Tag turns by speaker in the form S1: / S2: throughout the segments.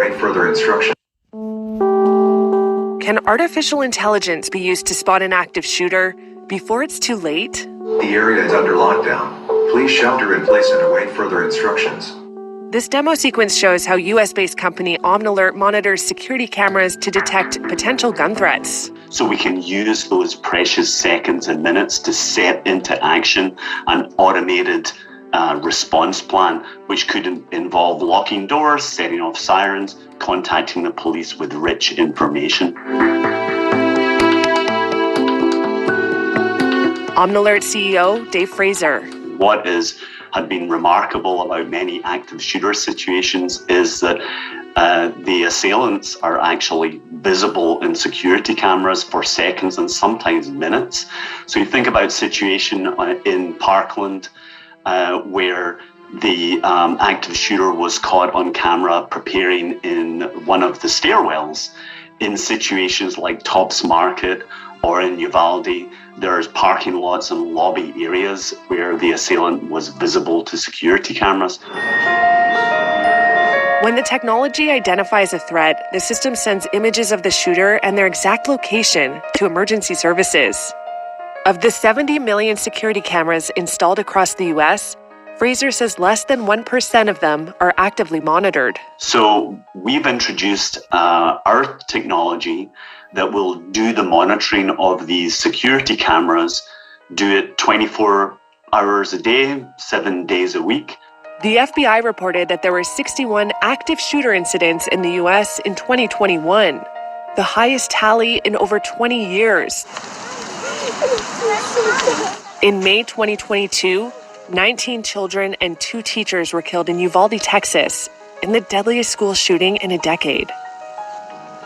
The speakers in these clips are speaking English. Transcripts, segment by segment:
S1: await further instruction.
S2: Can artificial intelligence be used to spot an active shooter before it's too late?
S1: The area is under lockdown. Please shelter in place and await further instructions.
S2: This demo sequence shows how US-based company OmniAlert monitors security cameras to detect potential gun threats.
S3: So we can use those precious seconds and minutes to set into action an automated response plan, which could involve locking doors, setting off sirens, contacting the police with rich information.
S2: OmniAlert CEO Dave Fraser.
S3: What had been remarkable about many active shooter situations is that the assailants are actually visible in security cameras for seconds and sometimes minutes. So you think about a situation in Parkland where the active shooter was caught on camera preparing in one of the stairwells. In situations like Tops Market or in Uvalde, there's parking lots and lobby areas where the assailant was visible to security cameras.
S2: When the technology identifies a threat, the system sends images of the shooter and their exact location to emergency services. Of the 70 million security cameras installed across the US, Fraser says less than 1% of them are actively monitored.
S3: So we've introduced our technology that will do the monitoring of these security cameras, do it 24 hours a day, 7 days a week.
S2: The FBI reported that there were 61 active shooter incidents in the US in 2021, the highest tally in over 20 years. In May 2022, 19 children and 2 teachers were killed in Uvalde, Texas, in the deadliest school shooting in a decade.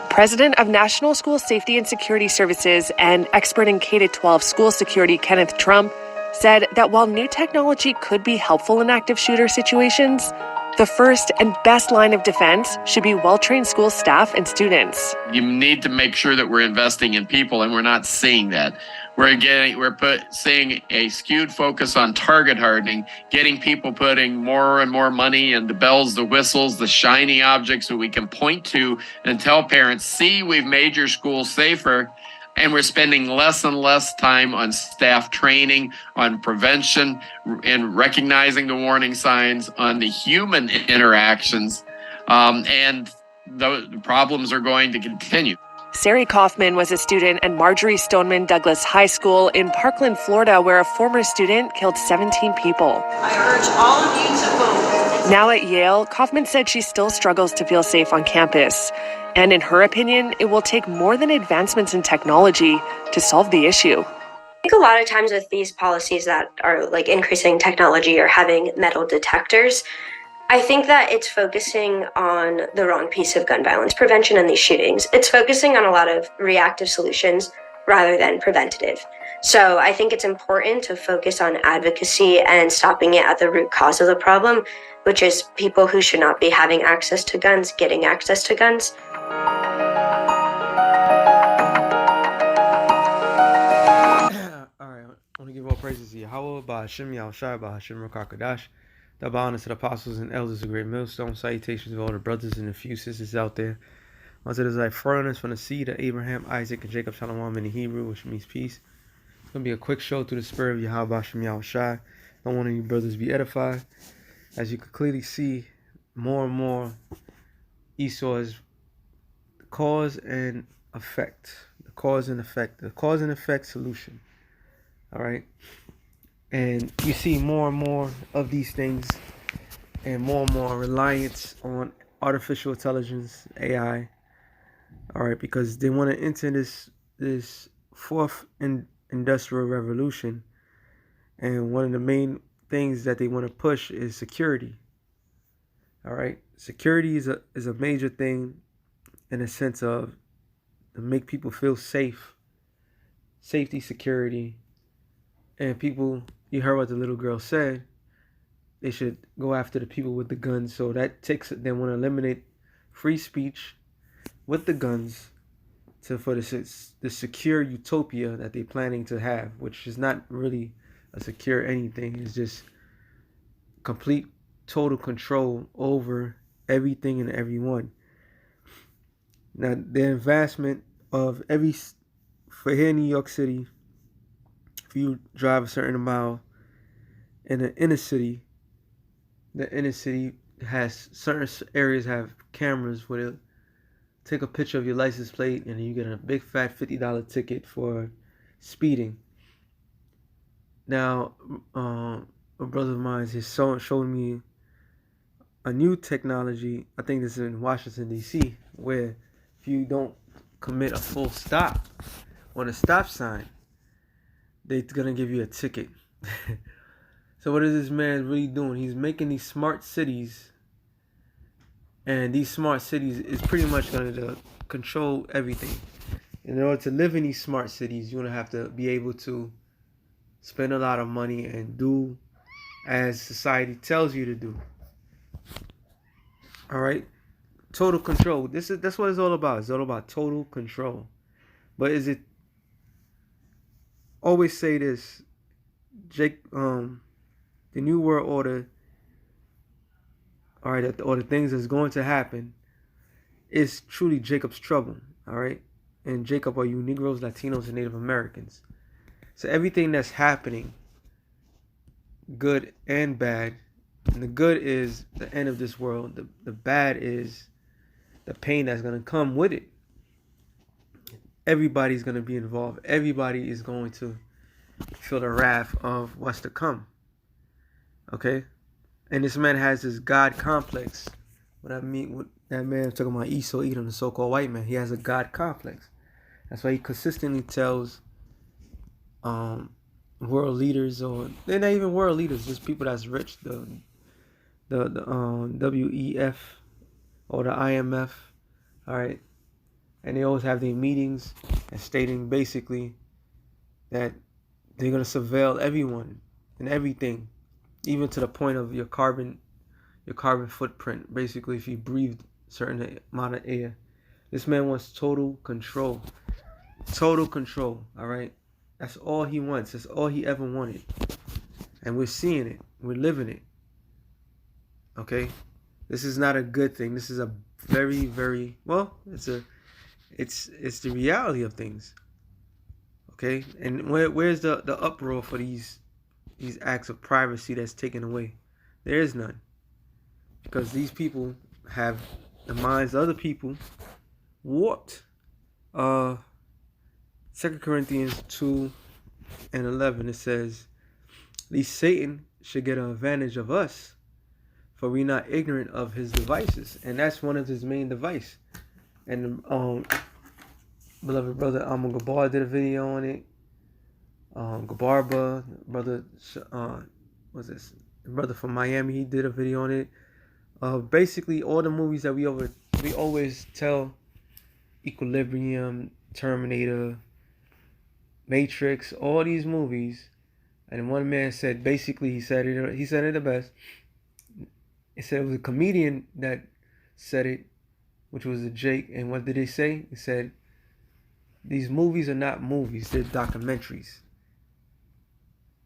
S2: President of National School Safety and Security Services and expert in K-12 school security, Kenneth Trump, said that while new technology could be helpful in active shooter situations, the first and best line of defense should be well-trained school staff and students.
S4: You need to make sure that we're investing in people, and we're not seeing that. We're seeing a skewed focus on target hardening, getting people putting more and more money in the bells, the whistles, the shiny objects that we can point to and tell parents, see, we've made your school safer. And we're spending less and less time on staff training, on prevention, and recognizing the warning signs, on the human interactions, and the problems are going to continue.
S2: Sari Kaufman was a student at Marjorie Stoneman Douglas High School in Parkland, Florida, where a former student killed 17 people.
S5: I urge all of you to vote.
S2: Now at Yale, Kaufman said she still struggles to feel safe on campus. And in her opinion, it will take more than advancements in technology to solve the issue.
S6: I think a lot of times with these policies that are like increasing technology or having metal detectors, I think that it's focusing on the wrong piece of gun violence prevention and these shootings. It's focusing on a lot of reactive solutions rather than preventative. So I think it's important to focus on advocacy and stopping it at the root cause of the problem, which is people who should not be having access to guns, getting access to guns.
S7: Alright, I want to give all praises to Yahweh, Ba'ashem Yahushua, Ba'ashem Rakakadash. The honors to the apostles and elders of Great Millstone. Salutations to all the brothers and a few sisters out there. Once it is like foreigners from the seed of Abraham, Isaac, and Jacob, Shalom in the Hebrew, which means peace. It's going to be a quick show through the spirit of Yahweh Shem Yahushua. Don't want any brothers to be edified. As you can clearly see, more and more Esau is the cause and effect. The cause and effect solution. Alright? And you see more and more of these things and more reliance on artificial intelligence, AI. Alright, because they want to enter this fourth industrial revolution. And one of the main things that they want to push is security. Alright, security is a major thing in a sense of to make people feel safe. Safety, security. And people, you heard what the little girl said, they should go after the people with the guns. So that takes, they want to eliminate free speech with the guns for the secure utopia that they're planning to have, which is not really a secure anything. It's just complete total control over everything and everyone. Now, the advancement of for here in New York City, if you drive a certain mile in the inner city has certain areas have cameras where they'll take a picture of your license plate and you get a big fat $50 ticket for speeding. Now, a brother of mine is showing me a new technology. I think this is in Washington D.C., where if you don't commit a full stop on a stop sign, they're gonna give you a ticket. So what is this man really doing? He's making these smart cities, and these smart cities is pretty much gonna control everything. In order to live in these smart cities, you're gonna have to be able to spend a lot of money and do as society tells you to do. All right, total control. That's what it's all about. It's all about total control. But is it? Always say this, Jake. The New World Order. All right, or the things that's going to happen is truly Jacob's trouble. All right, and Jacob are you Negroes, Latinos, and Native Americans. So everything that's happening, good and bad, and the good is the end of this world. The bad is the pain that's going to come with it. Everybody's going to be involved. Everybody is going to feel the wrath of what's to come. Okay? And this man has this God complex. What I mean, what that man talking about Esau Edom, the so-called white man, he has a God complex. That's why he consistently tells world leaders, or they're not even world leaders, just people that's rich, the WEF or the IMF, all right, and they always have their meetings and stating basically that they're gonna surveil everyone and everything, even to the point of your carbon footprint. Basically, if you breathe a certain amount of air, this man wants total control. Total control. All right, that's all he wants. That's all he ever wanted, and we're seeing it. We're living it. Okay, this is not a good thing. This is a very, very well. It's the reality of things. Okay, and where's the uproar for these acts of privacy that's taken away? There is none, because these people have the minds of other people warped. 2 Corinthians 2:11, it says, "At least Satan should get an advantage of us, for we not ignorant of his devices." And that's one of his main device. And beloved brother Gabar did a video on it. Gabarba, brother, what's this? The brother from Miami, he did a video on it. Basically, all the movies that we always tell, Equilibrium, Terminator, Matrix, all these movies. And one man said, basically, he said it the best. He said it was a comedian that said it, which was a Jake. And what did they say? He said, these movies are not movies, they're documentaries.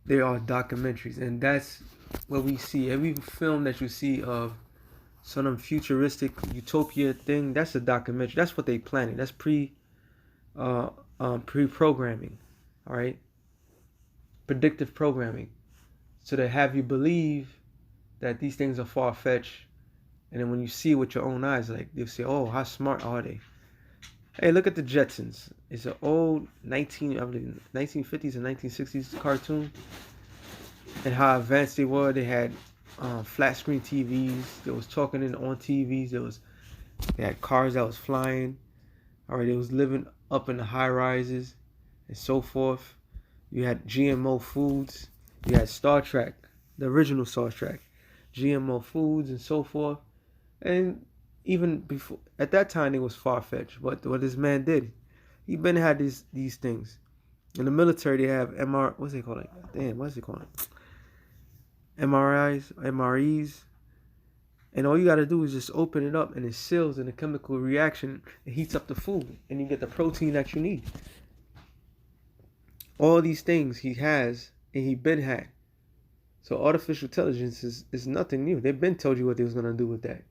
S7: They are documentaries. And that's what we see. Every film that you see of some futuristic utopia thing, that's a documentary. That's what they planning. That's pre-programming. All right? Predictive programming. So they have you believe that these things are far-fetched. And then when you see it with your own eyes, like, they'll say, oh, how smart are they? Hey, look at the Jetsons. It's an old 1950s and 1960s cartoon. And how advanced they were. They had flat screen TVs. They was talking on TVs. They had cars that was flying. All right, they was living up in the high rises and so forth. You had GMO foods. You had Star Trek, the original Star Trek, GMO foods and so forth. And even before, at that time, it was far-fetched. But what this man did, he been had these things. In the military, they have what's it called? MREs. And all you got to do is just open it up, and it seals in a chemical reaction. It heats up the food, and you get the protein that you need. All these things he has, and he been had. So artificial intelligence is nothing new. They've been told you what they was going to do with that.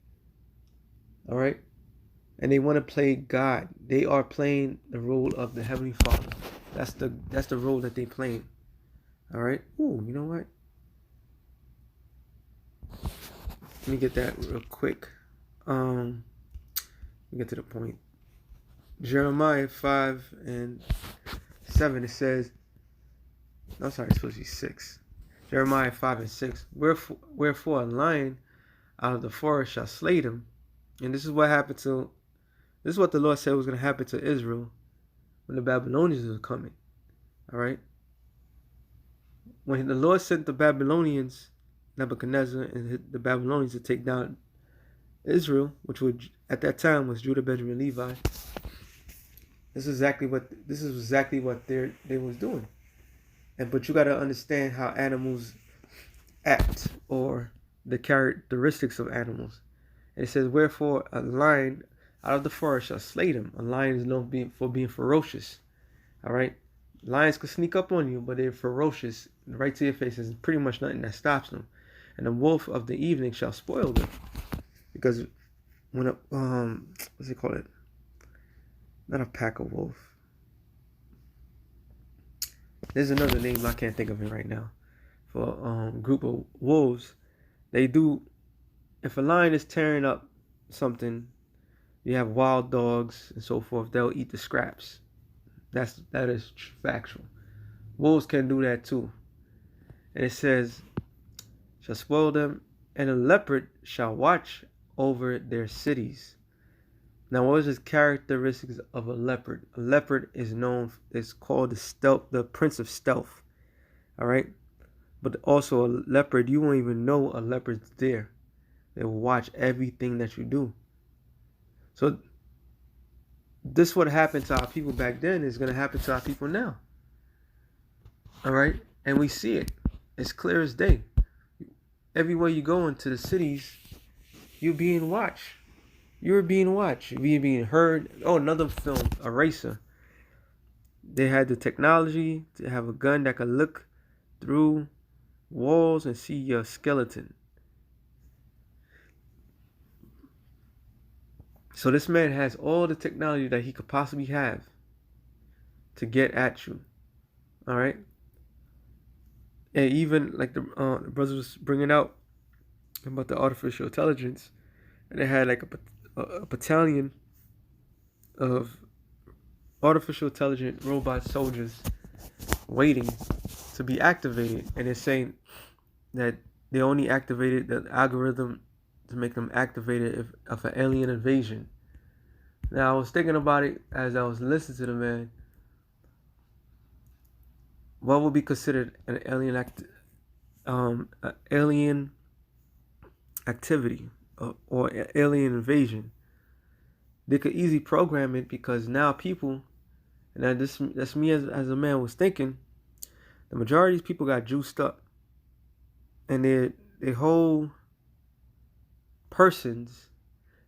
S7: All right? and they want to play God. They are playing the role of the Heavenly Father. That's the role that they playing. All right. Ooh, you know what? Let me get that real quick. Let me get to the point. Jeremiah 5:7. It says, no, sorry, it's supposed to be 6. Jeremiah 5:6. Wherefore a lion out of the forest shall slay them. And this is what the Lord said was going to happen to Israel when the Babylonians were coming. All right. When the Lord sent the Babylonians, Nebuchadnezzar and the Babylonians, to take down Israel, which would at that time was Judah, Benjamin, Levi. This is exactly what they was doing. But you got to understand how animals act, or the characteristics of animals. And it says, wherefore a lion out of the forest shall slay them. A lion is known for being ferocious. All right. Lions could sneak up on you, but they're ferocious, right to your face. There's pretty much nothing that stops them. And the wolf of the evening shall spoil them, because when what's it called? Not a pack of wolf. There's another name I can't think of it right now for group of wolves. They do. If a lion is tearing up something, you have wild dogs and so forth. They'll eat the scraps. That is factual. Wolves can do that too. And it says, shall spoil them, and a leopard shall watch over their cities. Now, what is the characteristics of a leopard? A leopard is called the prince of stealth. All right. But also a leopard, you won't even know a leopard's there. They will watch everything that you do. So this what happened to our people back then is going to happen to our people now. All right. And we see it. It's clear as day. Everywhere you go into the cities, you're being watched. You're being watched. You're being heard. Oh, another film, Eraser. They had the technology to have a gun that could look through walls and see your skeleton. So this man has all the technology that he could possibly have to get at you. All right. And even like the brothers was bringing out about the artificial intelligence, and they had like a battalion of artificial intelligent robot soldiers waiting to be activated. And they're saying that they only activated the algorithm to make them activated of an alien invasion. Now, I was thinking about it as I was listening to the man. What would be considered an alien activity or alien invasion? They could easily program it, because now people, and that's me as a man was thinking, the majority of these people got juiced up, and their whole persons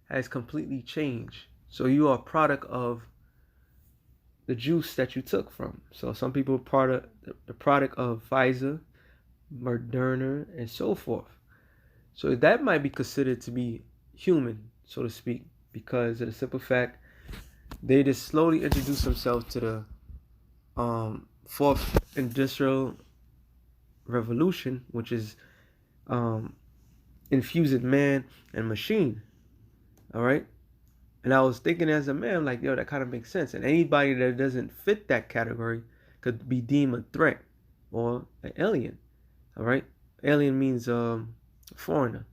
S7: has completely changed. So you are a product of the juice that you took from. So some people are the product of Pfizer, Moderna, and so forth. So that might be considered to be human, so to speak, because of the simple fact they just slowly introduce themselves to the fourth industrial revolution, which is infusing man and machine. All right. And I was thinking as a man, like, yo, that kind of makes sense. And anybody that doesn't fit that category could be deemed a threat or an alien. All right. Alien means foreigner.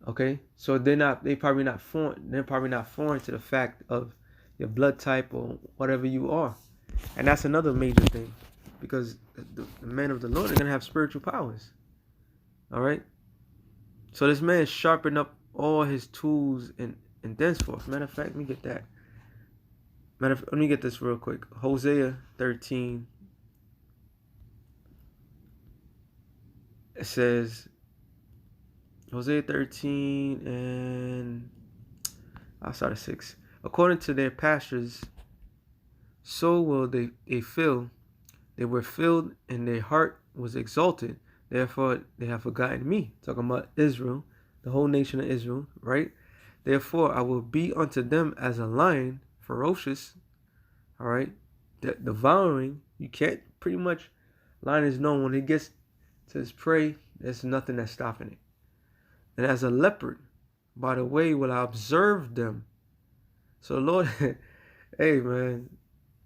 S7: Okay. So they're probably not foreign. They're probably not foreign to the fact of your blood type or whatever you are. And that's another major thing, because the men of the Lord are going to have spiritual powers. All right. So this man sharpened up all his tools and thenceforth. Matter of fact, let me get that. Let me get this real quick. Hosea 13. It says, Hosea 13 and I'll start at 6. According to their pastures, so will they fill. They were filled, and their heart was exalted. Therefore, they have forgotten me. Talking about Israel, the whole nation of Israel, right? Therefore, I will be unto them as a lion, ferocious, all right, devouring. You can't pretty much, lion is known when it gets to his prey, there's nothing that's stopping it. And as a leopard, by the way will I observe them. So the Lord, hey man,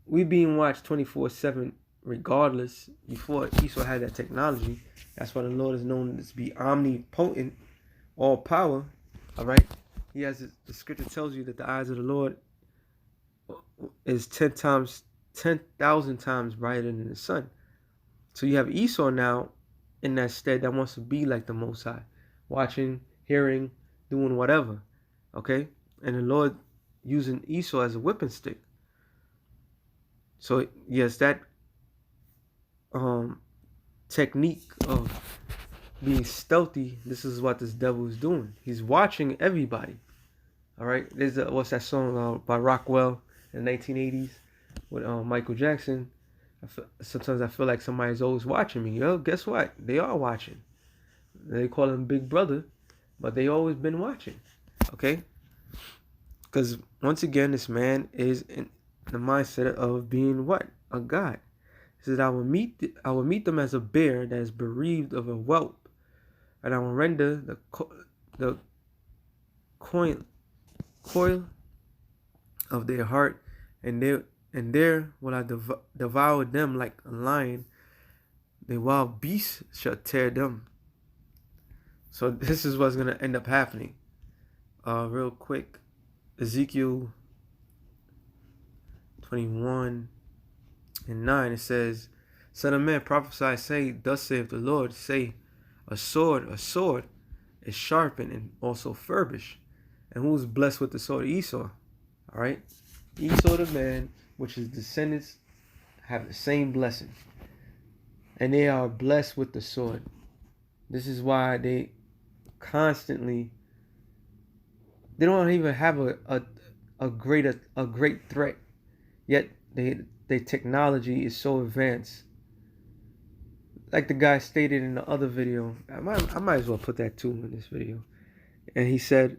S7: we being watched 24/7 regardless. Before Esau had that technology, that's why the Lord is known to be omnipotent, all power. All right, He has the scripture tells you that the eyes of the Lord is 10,000 times brighter than the sun. So you have Esau now in that stead that wants to be like the Most High, watching, hearing, doing whatever. Okay, and the Lord using Esau as a whipping stick. So yes, that technique of being stealthy, this is what this devil is doing. He's watching everybody. All right, there's what's that song by Rockwell in the 1980s with Michael Jackson. Sometimes I feel like somebody's always watching me. Yo, guess what? They are watching. They call him Big Brother, but they always been watching. Okay, because once again, this man is in the mindset of being what? A god. He says, I will meet them as a bear that is bereaved of a whelp, and I will render the coil of their heart, and there will I devour them like a lion. The wild beasts shall tear them. So this is what's gonna end up happening. Real quick, Ezekiel 21:9, it says, Son of man, prophesy, say, thus saith the Lord, say, a sword is sharpened and also furbished. And who's blessed with the sword? Esau. All right, Esau the man, which his descendants have the same blessing, and they are blessed with the sword. This is why they don't even have a great threat, yet their technology is so advanced. Like the guy stated in the other video, I might as well put that too in this video. And he said,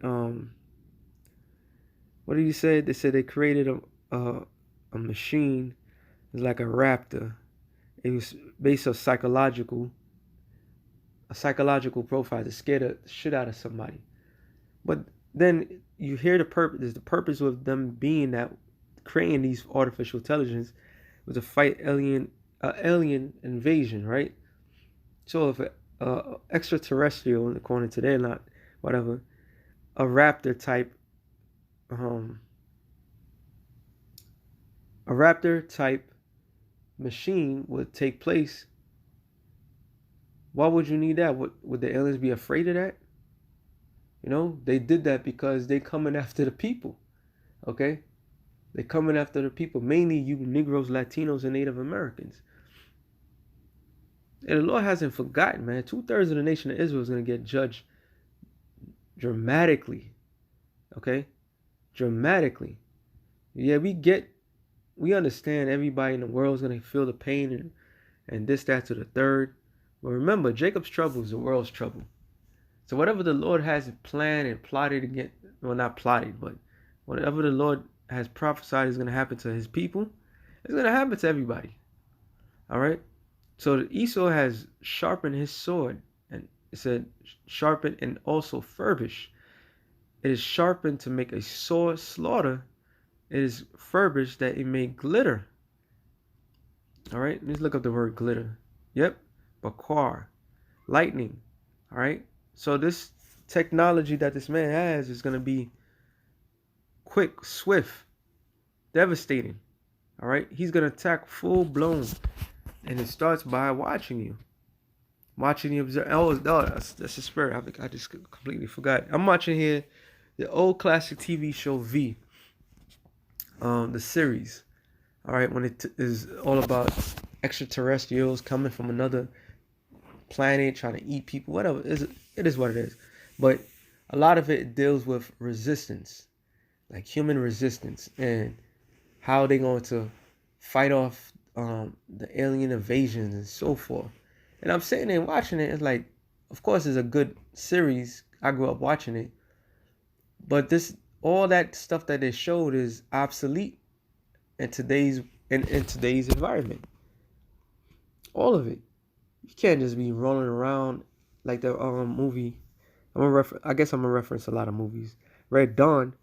S7: what did he say? They said they created a machine. It's like a raptor. It was based on psychological profile to scare the shit out of somebody. But then you hear the purpose. The purpose of them being that creating these artificial intelligence was to fight alien invasion, right? So if extraterrestrial, according to their not whatever, a raptor type machine would take place, why would you need that? Would the aliens be afraid of that? You know, they did that because they coming after the people. Okay, they coming after the people, mainly you Negroes, Latinos, and Native Americans. And the Lord hasn't forgotten, man. 2/3 of the nation of Israel is going to get judged dramatically. Okay, dramatically. Yeah, we understand everybody in the world is going to feel the pain and this, that, to the third. But remember, Jacob's trouble is the world's trouble. So whatever the Lord has planned and plotted against, well, not plotted, but whatever the Lord has prophesied is going to happen to his people, it's going to happen to everybody. All right? So Esau has sharpened his sword, and it said sharpened and also furbished. It is sharpened to make a sore slaughter. It is furbished that it may glitter. All right? Let's look up the word glitter. Yep. Bakar. Lightning. All right? So this technology that this man has is going to be quick, swift, devastating. All right? He's going to attack full blown. And it starts by watching you. Watching you observe. Oh, that's the spirit. I just completely forgot. I'm watching here the old classic TV show V. The series. All right? When it is all about extraterrestrials coming from another planet trying to eat people. Whatever. It is what it is. But a lot of it deals with resistance. Like human resistance. And how they're going to fight off the alien invasions and so forth. And I'm sitting there watching it. It's like, of course, it's a good series. I grew up watching it. But this, all that stuff that they showed is obsolete in today's in today's environment. All of it. You can't just be rolling around like the movie. I guess I'm gonna reference a lot of movies. Red Dawn,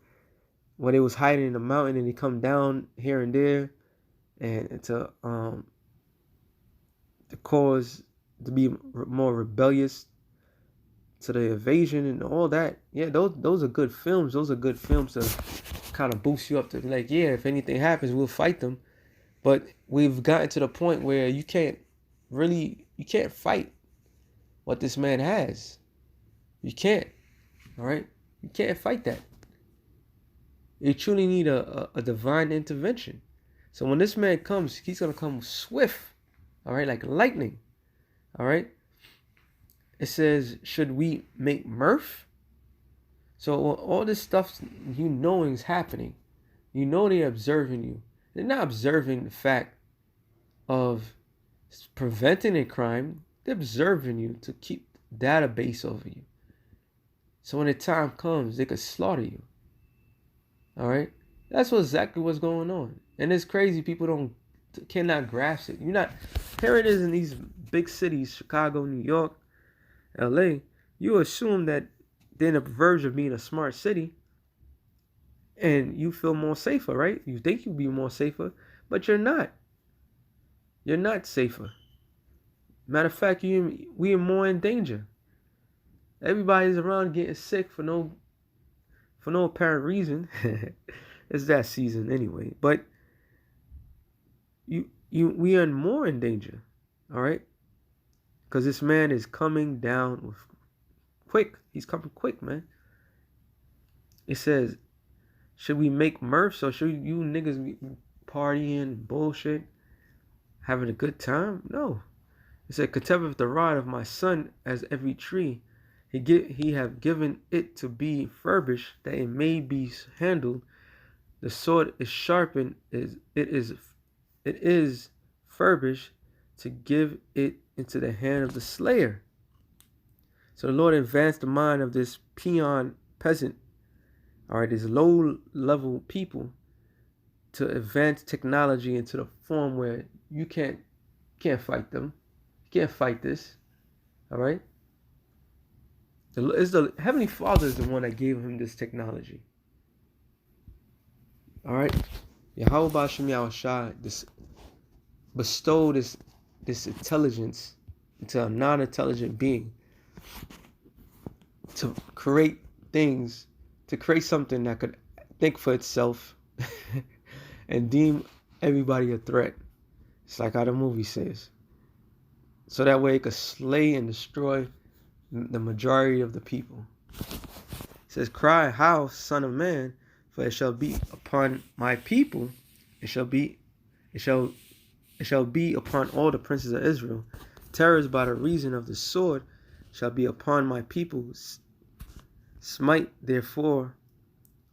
S7: when they was hiding in the mountain and they come down here and there, and to cause to be more rebellious to the invasion and all that. Yeah, those are good films. Those are good films to kind of boost you up to be like, yeah, if anything happens, we'll fight them. But we've gotten to the point where you can't fight what this man has. You can't. All right? You can't fight that. You truly need a divine intervention. So when this man comes, he's going to come swift. All right? Like lightning. All right? It says, should we make mirth? So all this stuff you knowing is happening. You know they're observing you. They're not observing the fact of preventing a crime. They're observing you to keep database over you. So when the time comes, they could slaughter you. All right? That's exactly what's going on. And it's crazy. People cannot grasp it. Here it is in these big cities, Chicago, New York, LA. You assume that they're on the verge of being a smart city. And you feel more safer, right? You think you'll be more safer, but you're not. You're not safer. Matter of fact, we are more in danger. Everybody's around getting sick for no apparent reason. It's that season anyway. But we are more in danger. All right? Because this man is coming down with quick. He's coming quick, man. It says, should we make mirth? Or should you niggas be partying, bullshit, having a good time? No. It said, contempteth the rod of my son as every tree. He have given it to be furbished, that it may be handled. The sword is sharpened, it is furbished to give it into the hand of the slayer. So the Lord advanced the mind of this peasant, all right, these low-level people, to advance technology into the form where you can't fight them. You can't fight this. All right? The Heavenly Father is the one that gave him this technology. All right? Yahweh Ba'ashem Yahushua bestowed this intelligence into a non-intelligent being to create things, to create something that could think for itself and deem everybody a threat. It's like how the movie says. So that way it could slay and destroy the majority of the people. It says, cry, how, son of man, for it shall be upon my people, it shall be upon all the princes of Israel. Terrors by the reason of the sword shall be upon my people. Smite therefore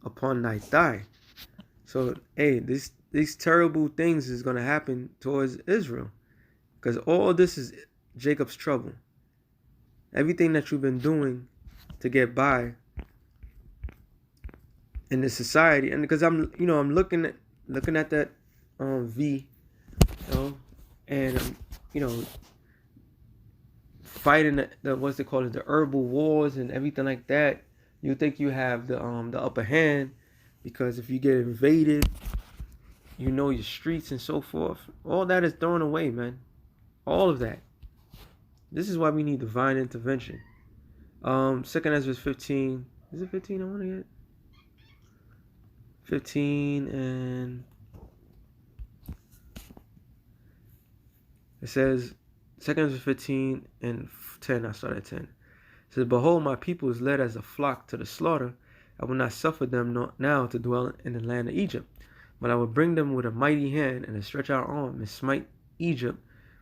S7: upon thy thigh. So, hey, these terrible things is going to happen towards Israel. Because all this is Jacob's trouble. Everything that you've been doing to get by in this society. And because I'm looking at that V, and fighting the what's they call it, the herbal wars and everything like that. You think you have the upper hand because if you get invaded, your streets and so forth. All that is thrown away, man. All of that. This is why we need divine intervention. 2nd Ezra 15. Is it 15 I want to get? 15 and it says 2nd Ezra 15 and 10. I start at 10. It says, behold, my people is led as a flock to the slaughter. I will not suffer them now to dwell in the land of Egypt, but I will bring them with a mighty hand and a stretch out arm and smite Egypt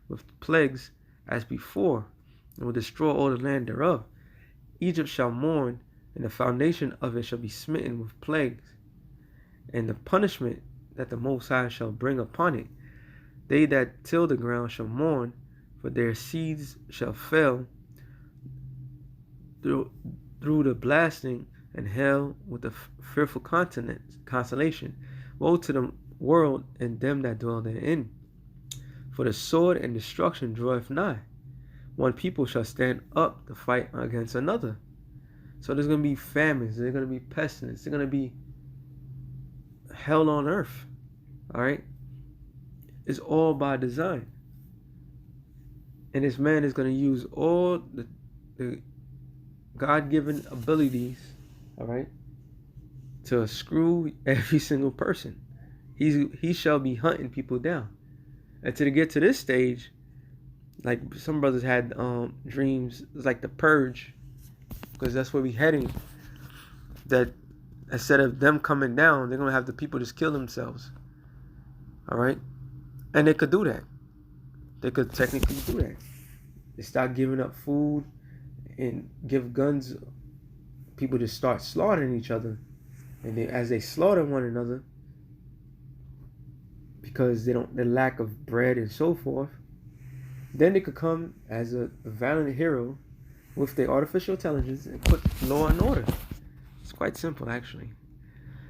S7: with plagues as before, and will destroy all the land thereof. Egypt shall mourn, and the foundation of it shall be smitten with plagues, and the punishment that the Most High shall bring upon it. They that till the ground shall mourn, for their seeds shall fail through the blasting, and hell with a fearful consolation. Woe to the world and them that dwell therein. For the sword and destruction draweth nigh. One people shall stand up to fight against another. So there's going to be famines, there's going to be pestilence, there's going to be hell on earth. All right? It's all by design. And this man is going to use all the God-given abilities, all right, to screw every single person. He shall be hunting people down. And to get to this stage, like some brothers had dreams, it's like the purge, because that's where we're heading. That instead of them coming down, they're going to have the people just kill themselves. All right? And they could do that. They could technically do that. They start giving up food and give guns. People just start slaughtering each other. And as they slaughter one another, because the lack of bread and so forth, then they could come as a valiant hero with their artificial intelligence and put law and order. It's quite simple, actually.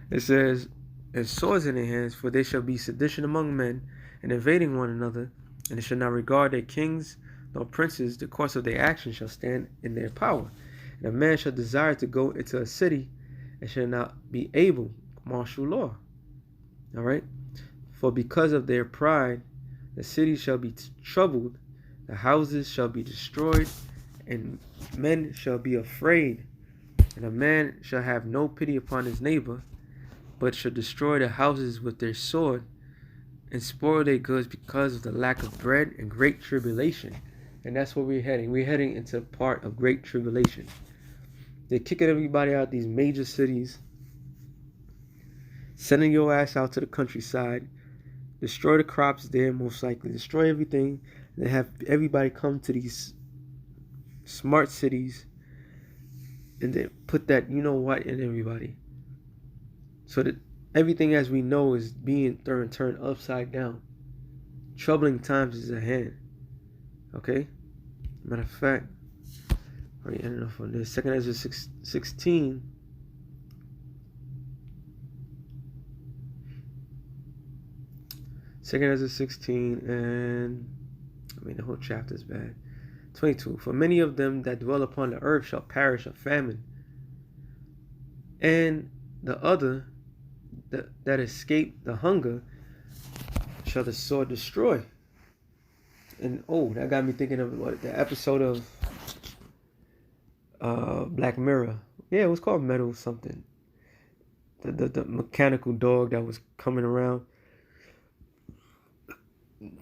S7: It says, and swords in their hands, for they shall be sedition among men, and invading one another, and they shall not regard their kings nor princes. The course of their actions shall stand in their power. And a man shall desire to go into a city, and shall not be able, martial law. All right? For because of their pride, the city shall be troubled, the houses shall be destroyed, and men shall be afraid. And a man shall have no pity upon his neighbor, but shall destroy the houses with their sword, and spoil their goods because of the lack of bread and great tribulation. And that's where we're heading. We're heading into part of great tribulation. They're kicking everybody out of these major cities, sending your ass out to the countryside, destroy the crops there, most likely, destroy everything, and then have everybody come to these smart cities, and then put that you know what in everybody. So that everything as we know is being turned upside down. Troubling times is at hand. Okay? Matter of fact, already ended off on this. 2 Ezra 16. Second Ezra 16, and the whole chapter is bad. 22. For many of them that dwell upon the earth shall perish of famine, and the other that escape the hunger shall the sword destroy. And that got me thinking of the episode of Black Mirror. Yeah, it was called Metal something. The mechanical dog that was coming around,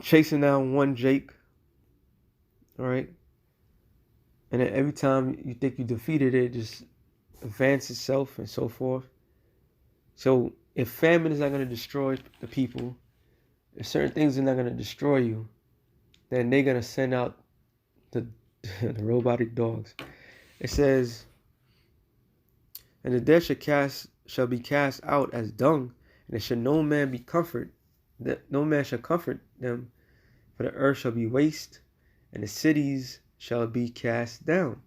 S7: chasing down one Jake. All right. And then every time you think you defeated it, just advance itself and so forth. So if famine is not going to destroy the people, if certain things are not going to destroy you, then they're going to send out the robotic dogs. It says, and the dead shall be cast out as dung, and there shall no man be comfort, that no man shall comfort them, for the earth shall be waste, and the cities shall be cast down.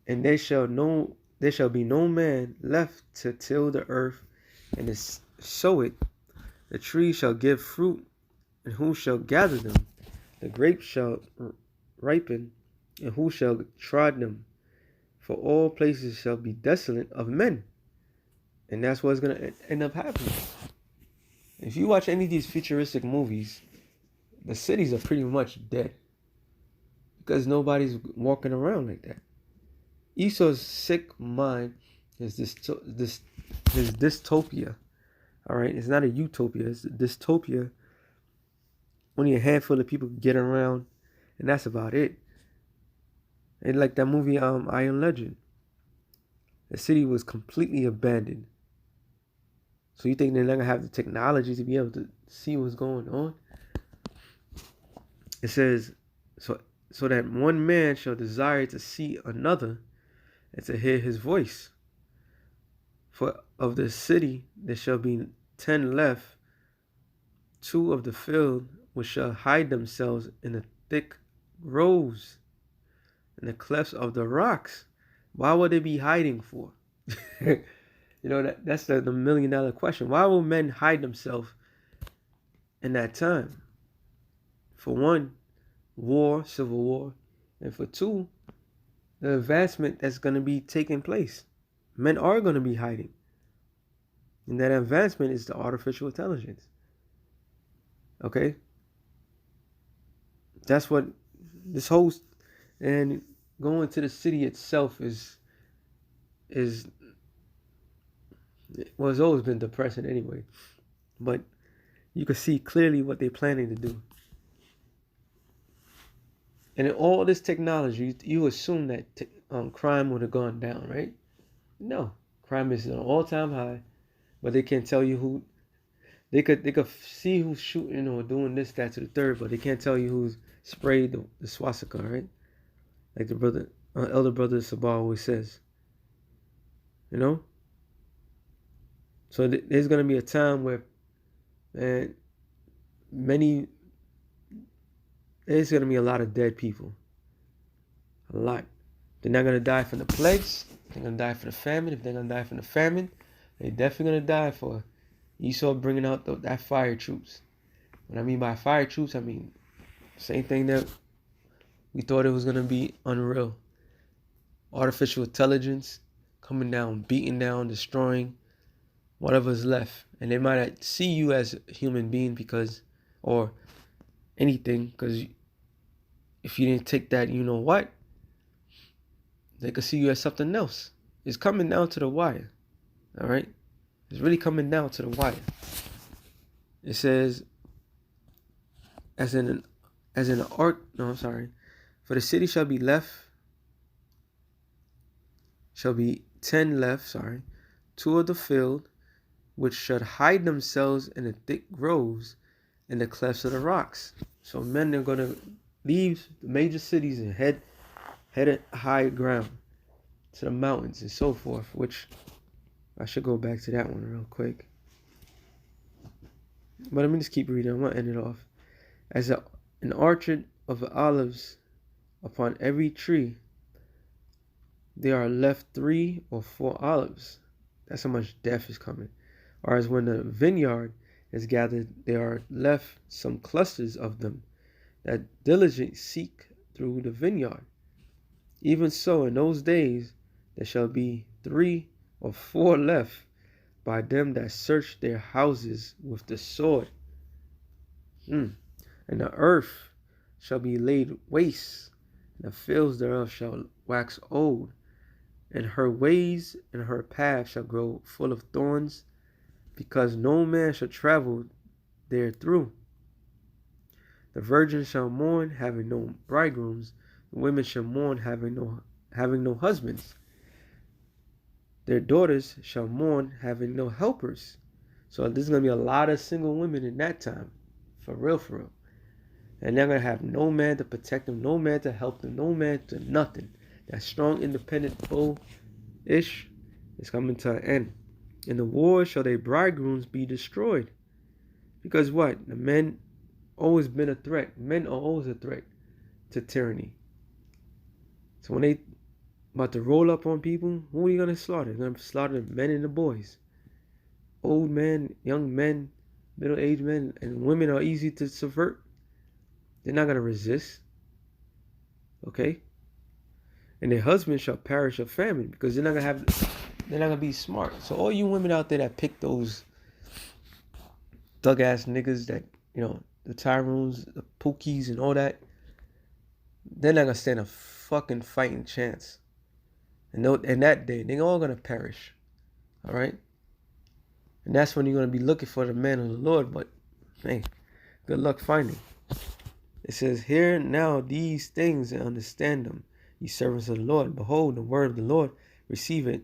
S7: And there shall be no man left to till the earth and to sow it. The trees shall give fruit, and who shall gather them? The grapes shall ripen, and who shall trod them? For all places shall be desolate of men. And that's what's going to end up happening. If you watch any of these futuristic movies, the cities are pretty much dead, because nobody's walking around like that. Esau's sick mind is his dystopia. All right, it's not a utopia, it's a dystopia. Only a handful of people get around, and that's about it. And like that movie, I Am Legend, the city was completely abandoned. So you think they're not gonna have the technology to be able to see what's going on? It says, so that one man shall desire to see another, and to hear his voice. For of the city there shall be 10 left, 2 of the field, which shall hide themselves in the thick groves, in the clefts of the rocks. Why would they be hiding for? That's the $1 million question. Why will men hide themselves in that time? For one, war, civil war, and for two, the advancement that's going to be taking place. Men are going to be hiding. And that advancement is the artificial intelligence. Okay? That's what this whole, and going to the city itself is well, it's always been depressing anyway. But you can see clearly what they're planning to do. And in all this technology, you assume that crime would have gone down, right? No, crime is at an all-time high, but they can't tell you who. They could see who's shooting or doing this, that, to the third, but they can't tell you who's sprayed the swastika, right? Like the brother, elder brother Sabah always says. You know. So there's gonna be a time where, man, there's gonna be a lot of dead people. A lot. They're not gonna die from the plagues. They're gonna die from the famine. If they're gonna die from the famine, they're definitely gonna die for Esau bringing out that fire troops. What I mean by fire troops, I mean same thing that we thought it was gonna be unreal. Artificial intelligence coming down, beating down, destroying whatever's left. And they might not see you as a human being or anything, because if you didn't take that, you know what? They could see you as something else. It's coming down to the wire. All right? It's really coming down to the wire. It says, for the city shall be 10 left, 2 of the field, which should hide themselves in the thick groves and the clefts of the rocks. So men are going to leave the major cities and head at high ground to the mountains and so forth, which I should go back to that one real quick. But let me just keep reading. I'm going to end it off. As an orchard of olives upon every tree, there are left 3 or 4 olives. That's how much death is coming. Or as when the vineyard is gathered, there are left some clusters of them that diligently seek through the vineyard. Even so, in those days, there shall be 3 or 4 left by them that search their houses with the sword. And the earth shall be laid waste, and the fields thereof shall wax old, and her ways and her paths shall grow full of thorns, because no man shall travel therethrough. The virgins shall mourn, having no bridegrooms. The women shall mourn, having no husbands. Their daughters shall mourn, having no helpers. So there's going to be a lot of single women in that time. For real, for real. And they're going to have no man to protect them, no man to help them, no man to nothing. That strong, independent bull-ish is coming to an end. In the war shall their bridegrooms be destroyed. Because what? The men always been a threat. Men are always a threat to tyranny. So when they about to roll up on people, who are you going to slaughter? You're going to slaughter the men and the boys. Old men, young men, middle-aged men, and women are easy to subvert. They're not going to resist. Okay? And their husbands shall perish of famine, because they're not going to be smart. So all you women out there that pick those thug-ass niggas that, the Tyrones, the Pookies, and all that, they're not going to stand a fucking fighting chance. And that day, they're all going to perish. All right? And that's when you're going to be looking for the man of the Lord. But, hey, good luck finding. It says, hear now these things and understand them, ye servants of the Lord. Behold, the word of the Lord, receive it.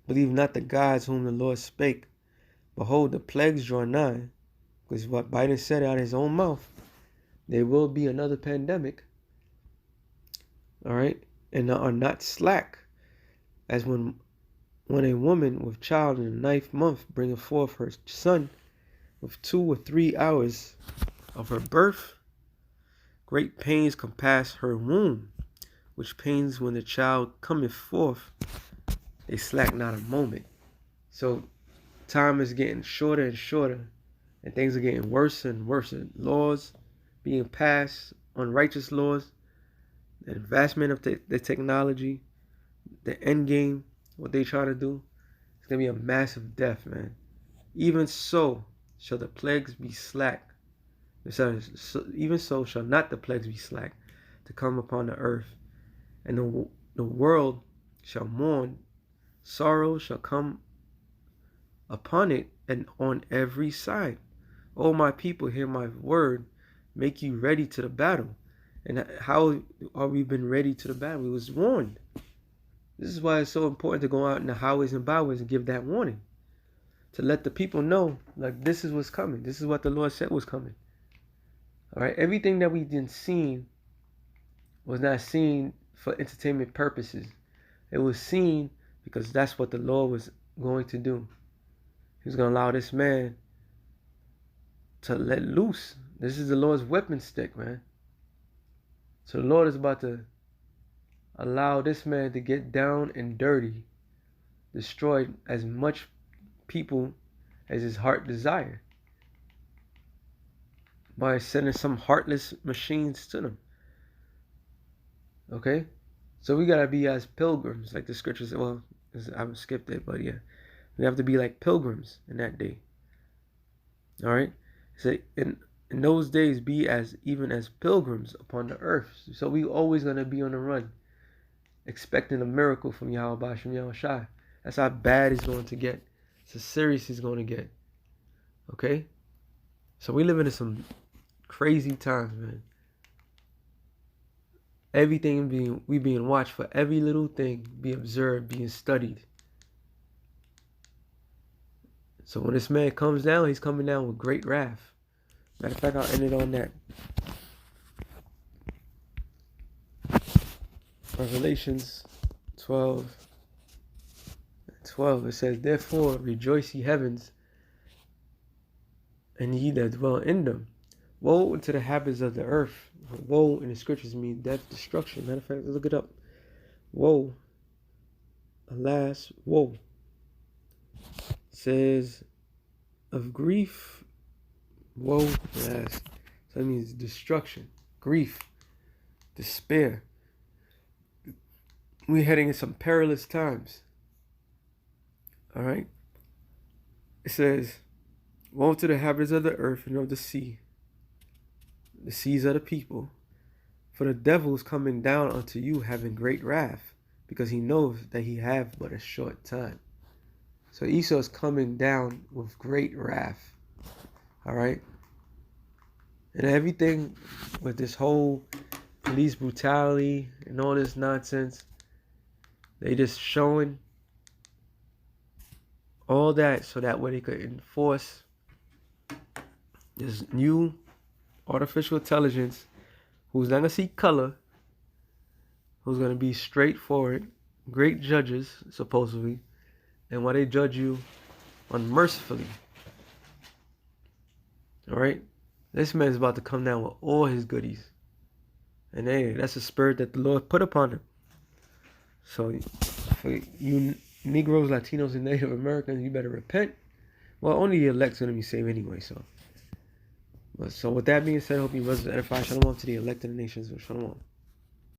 S7: Believe not the gods whom the Lord spake. Behold, the plagues draw nigh. Because what Biden said out of his own mouth, there will be another pandemic. All right? And are not slack. As when a woman with child in the 9th month bringeth forth her son with 2 or 3 hours of her birth, great pains compass her womb, which pains when the child cometh forth, they slack not a moment. So time is getting shorter and shorter, and things are getting worse and worse. Laws being passed, unrighteous laws, the advancement of the technology, the end game, what they try to do, it's going to be a massive death, man. Even so shall the plagues be slack. Even so shall not the plagues be slack to come upon the earth. And the world shall mourn. Sorrow shall come upon it and on every side. O my people, hear my word. Make you ready to the battle. And how are we been ready to the battle? We was warned. This is why it's so important to go out in the highways and byways and give that warning. To let the people know, like, this is what's coming. This is what the Lord said was coming. All right, everything that we didn't see was not seen for entertainment purposes. It was seen because that's what the Lord was going to do. He was going to allow this man to let loose. This is the Lord's weapon stick, man. So the Lord is about to allow this man to get down and dirty, destroy as much people as his heart desire, by sending some heartless machines to them. Okay? So we gotta be as pilgrims, like the scriptures. Well, I skipped it, but yeah. We have to be like pilgrims in that day. Alright? So in those days, be as even as pilgrims upon the earth. So we always gonna be on the run, expecting a miracle from Yahweh Bashim Yahushai. That's how bad it's going to get. It's how serious it's going to get. Okay? So we live in some crazy times, man. Everything we being watched for, every little thing be observed, being studied. So when this man comes down, he's coming down with great wrath. Matter of fact, I'll end it on that. Revelations 12:12, it says, therefore rejoice ye heavens, and ye that dwell in them. Woe unto the habits of the earth. Woe in the scriptures means death, destruction. Matter of fact, look it up. Woe. Alas, woe. It says of grief. Woe, alas. So that means destruction, grief, despair. We're heading in some perilous times. Alright? It says, woe to the inhabitants of the earth and of the sea. The seas are the people. For the devil is coming down unto you having great wrath, because he knows that he have but a short time. So Esau is coming down with great wrath. Alright? And everything with this whole police brutality and all this nonsense, they just showing all that so that way they could enforce this new artificial intelligence who's not going to see color, who's going to be straightforward, great judges, supposedly, and why they judge you unmercifully. Alright? This man's about to come down with all his goodies. And hey, that's the spirit that the Lord put upon him. So, for you Negroes, Latinos, and Native Americans, you better repent. Well, only the elect's going to be saved anyway, so. So with that being said, I hope you brothers edify. Shalom to the elect of the nations. Shalom.